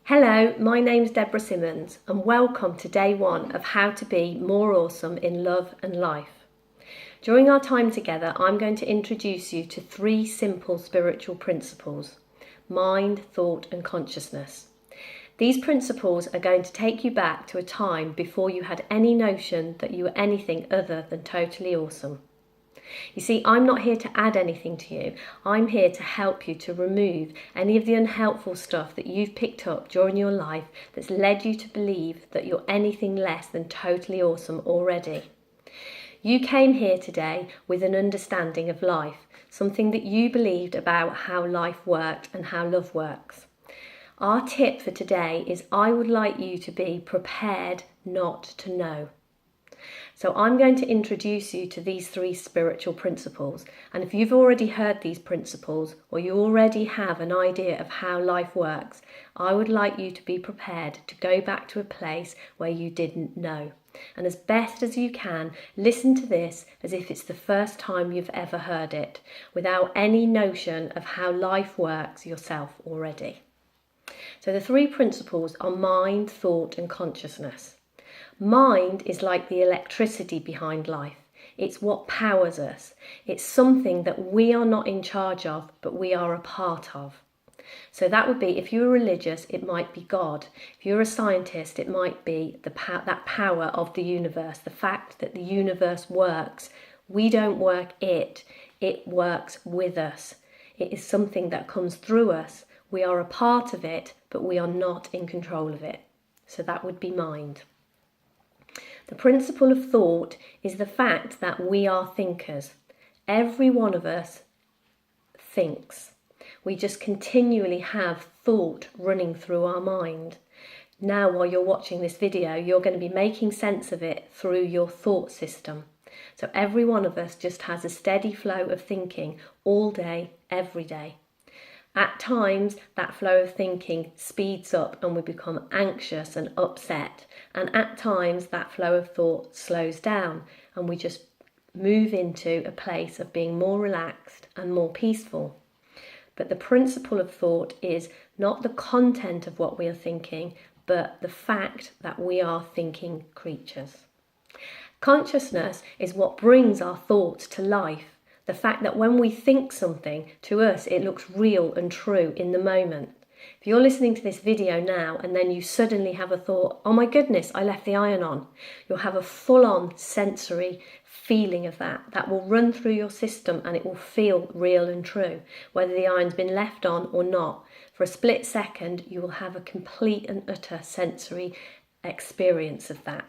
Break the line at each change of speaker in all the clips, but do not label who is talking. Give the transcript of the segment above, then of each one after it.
Hello, my name's Deborah Simmons and welcome to day one of How to Be More Awesome in Love and Life. During our time together, I'm going to introduce you to 3 simple spiritual principles: mind, thought and consciousness. These principles are going to take you back to a time before you had any notion that you were anything other than totally awesome. You see, I'm not here to add anything to you. I'm here to help you to remove any of the unhelpful stuff that you've picked up during your life that's led you to believe that you're anything less than totally awesome already. You came here today with an understanding of life, something that you believed about how life worked and how love works. Our tip for today is I would like you to be prepared not to know. So I'm going to introduce you to these 3 spiritual principles, and if you've already heard these principles or you already have an idea of how life works, I would like you to be prepared to go back to a place where you didn't know. And as best as you can, listen to this as if it's the first time you've ever heard it, without any notion of how life works yourself already. So the 3 principles are mind, thought and consciousness. Mind is like the electricity behind life. It's what powers us. It's something that we are not in charge of, but we are a part of. So that would be, if you're religious, it might be God. If you're a scientist, it might be that power of the universe, the fact that the universe works. We don't work it works with us. It is something that comes through us. We are a part of it, but we are not in control of it. So that would be mind. The principle of thought is the fact that we are thinkers. Every one of us thinks. We just continually have thought running through our mind. Now, while you're watching this video, you're going to be making sense of it through your thought system. So every one of us just has a steady flow of thinking all day, every day. At times, that flow of thinking speeds up and we become anxious and upset. And at times, that flow of thought slows down and we just move into a place of being more relaxed and more peaceful. But the principle of thought is not the content of what we are thinking, but the fact that we are thinking creatures. Consciousness is what brings our thoughts to life. The fact that when we think something, to us it looks real and true in the moment. If you're listening to this video now and then you suddenly have a thought, oh my goodness, I left the iron on, you'll have a full-on sensory feeling of that. That will run through your system and it will feel real and true, whether the iron's been left on or not. For a split second, you will have a complete and utter sensory experience of that.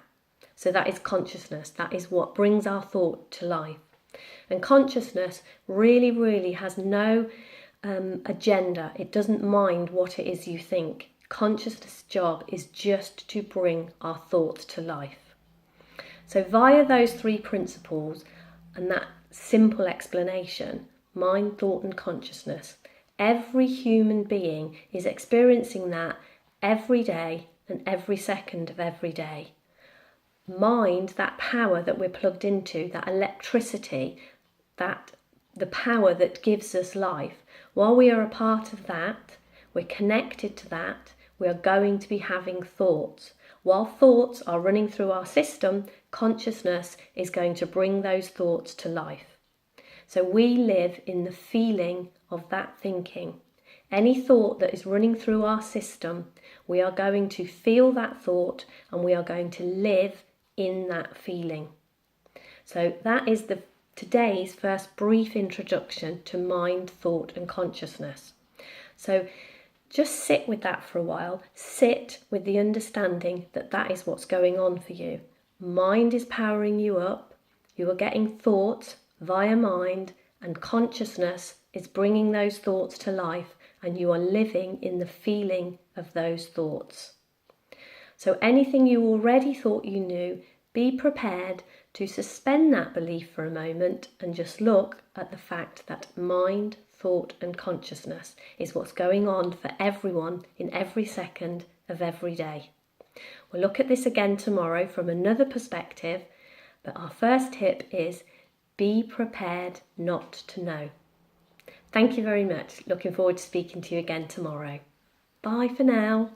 So that is consciousness. That is what brings our thought to life. And consciousness really has no agenda. It doesn't mind what it is you think. Consciousness' job is just to bring our thoughts to life. So via those 3 principles and that simple explanation, mind, thought and consciousness, every human being is experiencing that every day and every second of every day. Mind, that power that we're plugged into, that electricity, that the power that gives us life, while we are a part of that, we're connected to that, we are going to be having thoughts. While thoughts are running through our system, consciousness is going to bring those thoughts to life. So we live in the feeling of that thinking. Any thought that is running through our system, we are going to feel that thought and we are going to live in that feeling. So that is today's first brief introduction to mind, thought and consciousness. So just sit with that for a while. Sit with the understanding that that is what's going on for you. Mind is powering you up. You are getting thoughts via mind, and consciousness is bringing those thoughts to life, and you are living in the feeling of those thoughts. So anything you already thought you knew, be prepared to suspend that belief for a moment and just look at the fact that mind, thought and consciousness is what's going on for everyone in every second of every day. We'll look at this again tomorrow from another perspective, but our first tip is be prepared not to know. Thank you very much. Looking forward to speaking to you again tomorrow. Bye for now.